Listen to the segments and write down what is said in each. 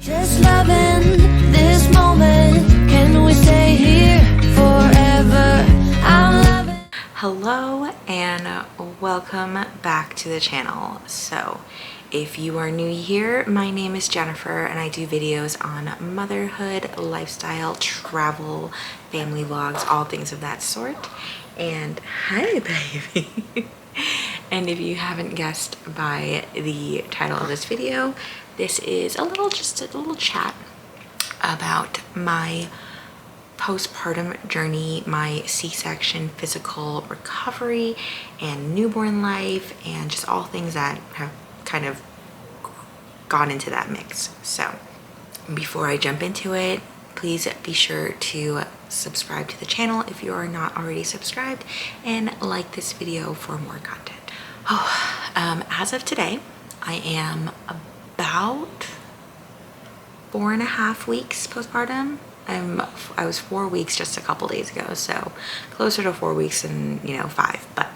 Just loving this moment. Can we stay here forever? I'm loving. Hello and welcome back to the channel. So if you are new here, my name is Jennifer and I do videos on motherhood, lifestyle, travel, family vlogs, all things of that sort. And hi baby. And if you haven't guessed by the title of this video, this is just a little chat about my postpartum journey, my C-section physical recovery and newborn life, and just all things that have kind of gone into that mix. So before I jump into it, please be sure to subscribe to the channel if you are not already subscribed, and like this video for more content. As of today, I am about 4.5 weeks postpartum. I was 4 weeks just a couple days ago, so closer to 4 weeks than 5. But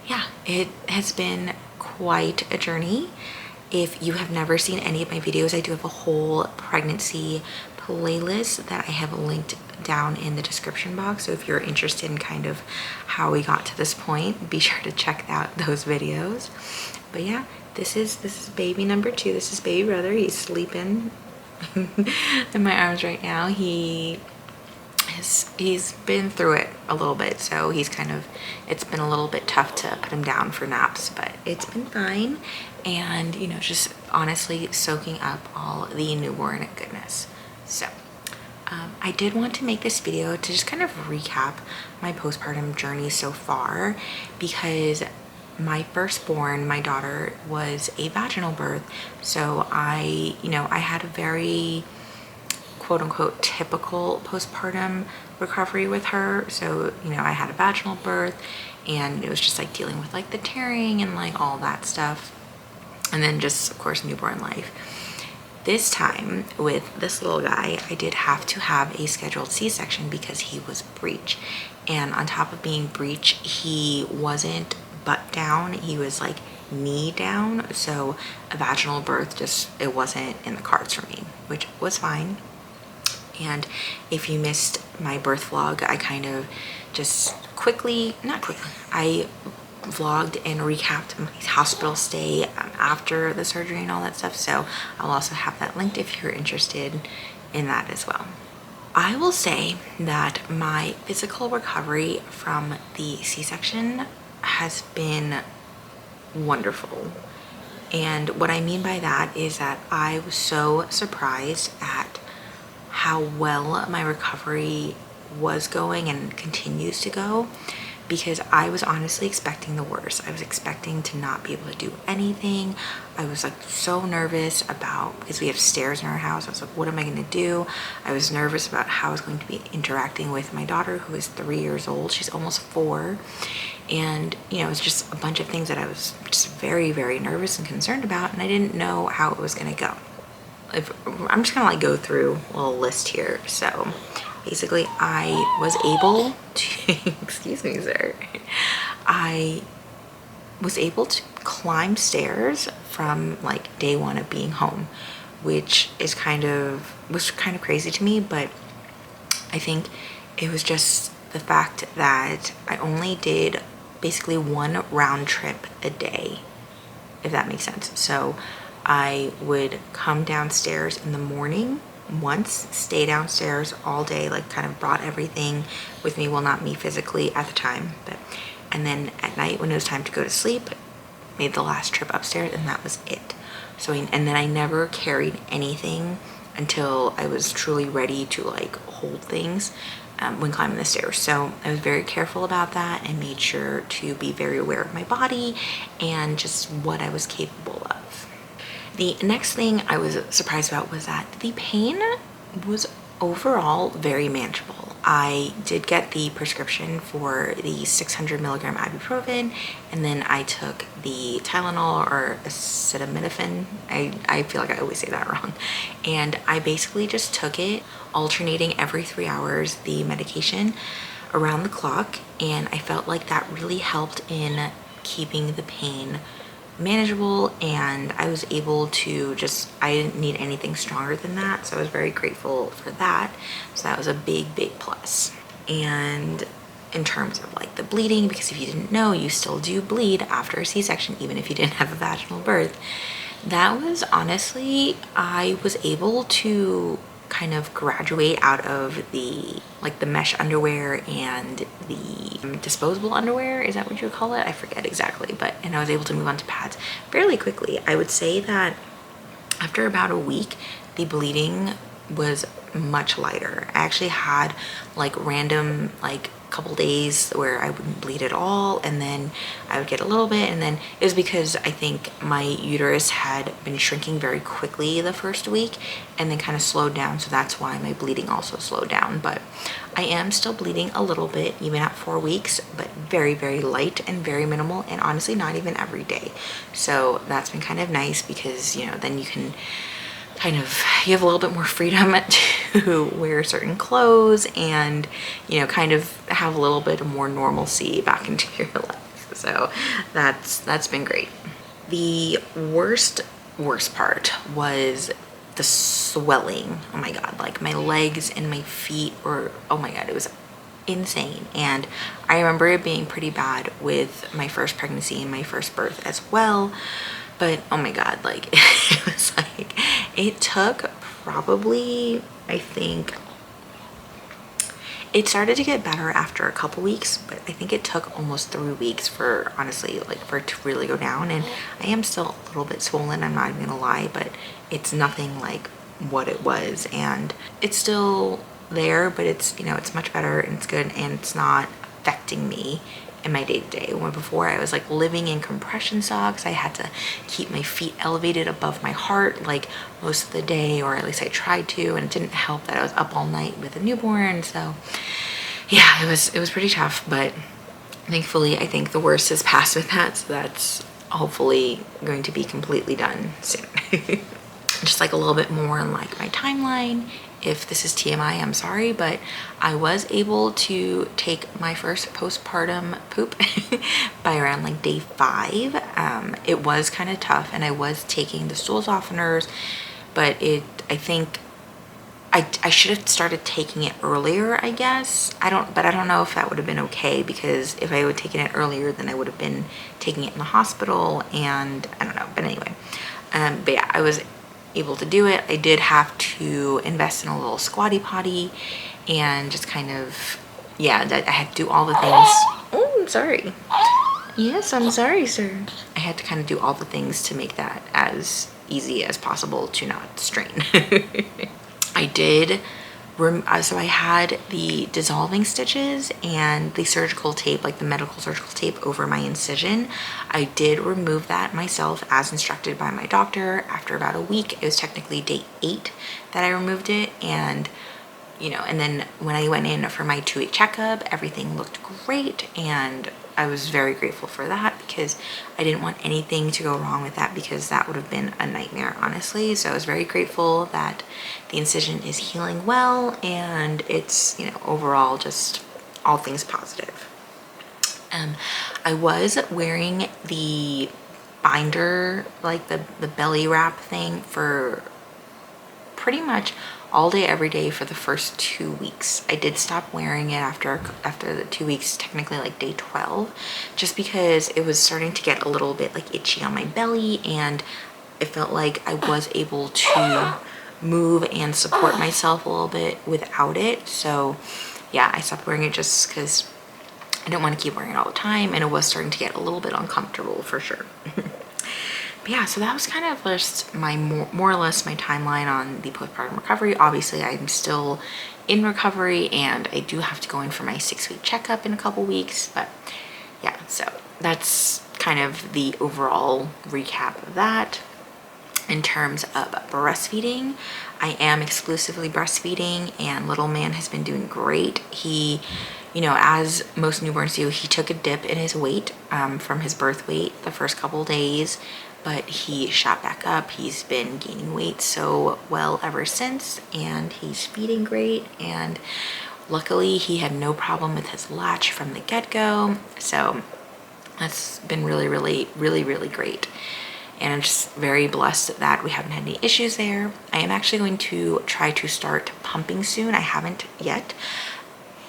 yeah, it has been quite a journey. If you have never seen any of my videos, I do have a whole pregnancy playlist that I have linked down in the description box. So if you're interested in kind of how we got to this point, be sure to check out those videos. But yeah, this is baby number 2. This is baby brother. He's sleeping in my arms right now. He's been through it a little bit, so it's been a little bit tough to put him down for naps, but it's been fine. And just honestly soaking up all the newborn goodness. So I did want to make this video to just kind of recap my postpartum journey so far, because my firstborn, my daughter, was a vaginal birth. So I had a very quote-unquote typical postpartum recovery with her. So I had a vaginal birth, and it was just like dealing with like the tearing and like all that stuff, and then just of course newborn life. This time with this little guy, I did have to have a scheduled C-section because he was breech, and on top of being breech, he wasn't butt down, he was like knee down. So a vaginal birth it wasn't in the cards for me, which was fine. And if you missed my birth vlog, I kind of just I vlogged and recapped my hospital stay after the surgery and all that stuff. So I'll also have that linked if you're interested in that as well. I will say that my physical recovery from the C-section has been wonderful. And what I mean by that is that I was so surprised at how well my recovery was going and continues to go, because I was honestly expecting the worst. I was expecting to not be able to do anything. I was like so nervous because we have stairs in our house. I was like, what am I going to do? I was nervous about how I was going to be interacting with my daughter, who is 3 years old. She's almost 4. And it was just a bunch of things that I was just very, very nervous and concerned about, and I didn't know how it was going to go. I'm just gonna like go through a little list here. So basically I was able to excuse me sir, I was able to climb stairs from like day 1 of being home, which was kind of crazy to me. But I think it was just the fact that I only did basically 1 round trip a day, if that makes sense. So I would come downstairs in the morning once, stay downstairs all day, like kind of brought everything with me. Well, not me physically at the time, and then at night when it was time to go to sleep, made the last trip upstairs, and that was it. So and then I never carried anything until I was truly ready to like hold things when climbing the stairs. So I was very careful about that and made sure to be very aware of my body and just what I was capable of. The next thing I was surprised about was that the pain was overall very manageable. I did get the prescription for the 600 milligram ibuprofen, and then I took the Tylenol or acetaminophen. I feel like I always say that wrong. And I basically just took it, alternating every 3 hours the medication around the clock, and I felt like that really helped in keeping the pain manageable, and I was able to I didn't need anything stronger than that, so I was very grateful for that. So that was a big plus. And in terms of like the bleeding, because if you didn't know, you still do bleed after a C-section even if you didn't have a vaginal birth. That was honestly, I was able to kind of graduate out of the mesh underwear and the disposable underwear. Is that what you call it? I forget exactly, and I was able to move on to pads fairly quickly. I would say that after about a week, the bleeding was much lighter. I actually had like random couple days where I wouldn't bleed at all, and then I would get a little bit, and then it was because I think my uterus had been shrinking very quickly the first week and then kind of slowed down, so that's why my bleeding also slowed down. But I am still bleeding a little bit even at 4 weeks, but very light and very minimal, and honestly not even every day. So that's been kind of nice because, you know, then you can you have a little bit more freedom to wear certain clothes and, you know, kind of have a little bit more normalcy back into your life. So that's been great. The worst part was the swelling. Oh my God, like my legs and my feet were, oh my God, it was insane. And I remember it being pretty bad with my first pregnancy and my first birth as well. But oh my God, like it was like, it took probably, I think, it started to get better after a couple weeks, but I think it took almost 3 weeks for, honestly, like for it to really go down. And I am still a little bit swollen, I'm not even gonna lie, but it's nothing like what it was. And it's still there, but it's, you know, it's much better and it's good, and it's not affecting me in my day-to-day. When before I was like living in compression socks, I had to keep my feet elevated above my heart like most of the day, or at least I tried to, and it didn't help that I was up all night with a newborn. So yeah, it was pretty tough, but thankfully I think the worst is past with that, so that's hopefully going to be completely done soon. Just like a little bit more on like my timeline. If this is TMI, I'm sorry, but I was able to take my first postpartum poop by around like day 5. It was kind of tough, and I was taking the stool softeners, but I think I should have started taking it earlier, I guess. I don't know if that would have been okay, because if I would have taken it earlier, then I would have been taking it in the hospital, and I don't know. But anyway, but yeah, I was able to do it. I did have to invest in a little squatty potty and just kind of, yeah, that I had to do all the things. Oh, I'm sorry. Yes, I'm sorry, sir. I had to kind of do all the things to make that as easy as possible to not strain. I did, so I had the dissolving stitches and the surgical tape, like the medical surgical tape over my incision. I did remove that myself as instructed by my doctor after about a week. It was technically day 8 that I removed it, and you know, and then when I went in for my 2-week checkup, everything looked great, and I was very grateful for that, because I didn't want anything to go wrong with that, because that would have been a nightmare, honestly. So I was very grateful that the incision is healing well, and it's, you know, overall just all things positive. I was wearing the binder, like the belly wrap thing, for pretty much all day every day for the first 2 weeks. I did stop wearing it after the 2 weeks, technically like day 12, just because it was starting to get a little bit like itchy on my belly, and it felt like I was able to move and support myself a little bit without it. So yeah, I stopped wearing it just because I didn't want to keep wearing it all the time, and it was starting to get a little bit uncomfortable for sure. But yeah, so that was kind of just my more or less my timeline on the postpartum recovery. Obviously, I'm still in recovery, and I do have to go in for my 6-week checkup in a couple weeks. But yeah, so that's kind of the overall recap of that. In terms of breastfeeding, I am exclusively breastfeeding, and little man has been doing great. He, you know, as most newborns do, he took a dip in his weight from his birth weight the first couple days, but he shot back up. He's been gaining weight so well ever since, and he's feeding great, and luckily he had no problem with his latch from the get-go. So That's been really, really, really, really great. And I'm just very blessed that we haven't had any issues there. I am actually going to try to start pumping soon. I haven't yet,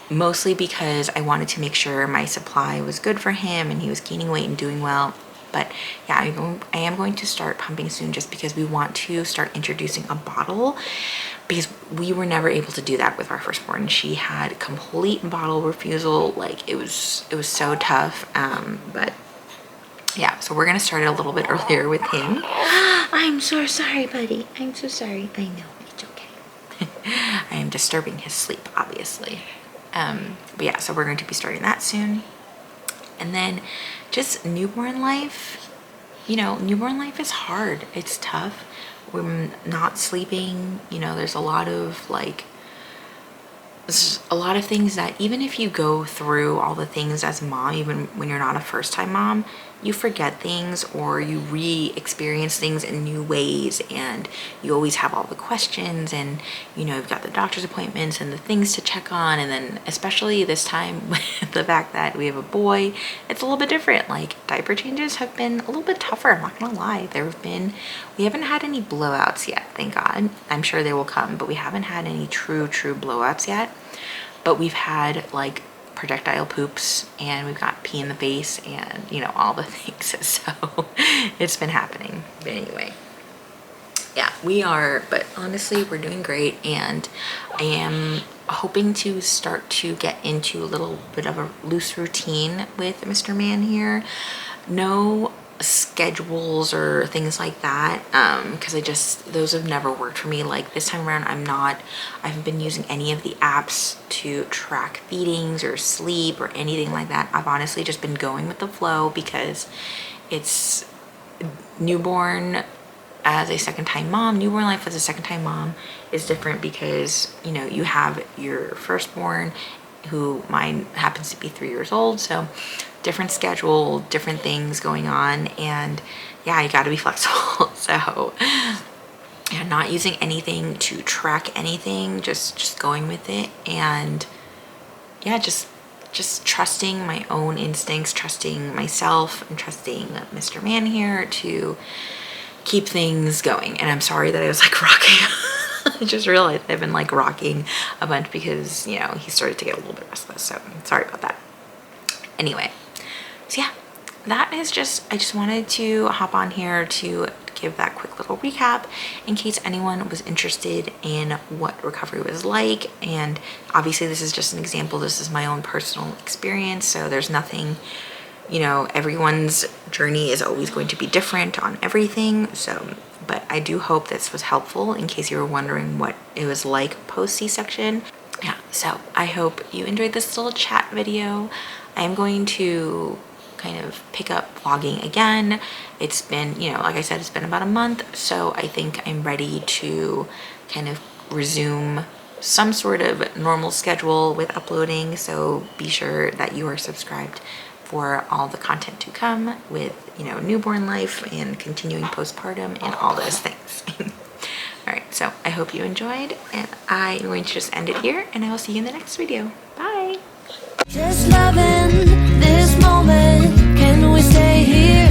mostly because I wanted to make sure my supply was good for him and he was gaining weight and doing well. But yeah, I am going to start pumping soon, just because we want to start introducing a bottle, because we were never able to do that with our firstborn. She had complete bottle refusal. Like it was so tough. But yeah, so we're gonna start it a little bit earlier with him. I'm so sorry, buddy. I'm so sorry. I know, it's okay. I am disturbing his sleep, obviously. But yeah, so we're going to be starting that soon. And then just newborn life. You know, newborn life is hard. It's tough. We're not sleeping. You know, there's a lot of things that even if you go through all the things as a mom, even when you're not a first-time mom, you forget things or you re-experience things in new ways, and you always have all the questions, and you know, you've got the doctor's appointments and the things to check on. And then especially this time with the fact that we have a boy, it's a little bit different. Like diaper changes have been a little bit tougher, I'm not gonna lie. We haven't had any blowouts yet, thank God. I'm sure they will come, but we haven't had any true blowouts yet. But we've had like projectile poops, and we've got pee in the face, and you know, all the things. So it's been happening. But anyway, yeah, but honestly, we're doing great, and I am hoping to start to get into a little bit of a loose routine with Mr. Man here. No schedules or things like that, because those have never worked for me. Like this time around, I haven't been using any of the apps to track feedings or sleep or anything like that. I've honestly just been going with the flow, because it's newborn as a second-time mom. Newborn life as a second-time mom is different, because you know, you have your firstborn, who mine happens to be 3 years old, so different schedule, different things going on, and yeah, you got to be flexible. So yeah, not using anything to track anything, just going with it, and yeah, just trusting my own instincts, trusting myself, and trusting Mr. Man here to keep things going. And I'm sorry that I was like rocking. I just realized I've been like rocking a bunch, because you know, he started to get a little bit restless, so sorry about that. Anyway, so yeah, that is I just wanted to hop on here to give that quick little recap in case anyone was interested in what recovery was like. And obviously this is just an example. This is my own personal experience, so there's nothing, you know, everyone's journey is always going to be different on everything. So, but I do hope this was helpful in case you were wondering what it was like post C-section. Yeah, so I hope you enjoyed this little chat video. I am going to kind of pick up vlogging again. It's been, you know, like I said, it's been about a month, so I think I'm ready to kind of resume some sort of normal schedule with uploading. So be sure that you are subscribed for all the content to come with, you know, newborn life and continuing postpartum and all those things. All right, so I hope you enjoyed, and I'm going to just end it here, and I will see you in the next video. Bye. Just loving this moment. Can we stay here?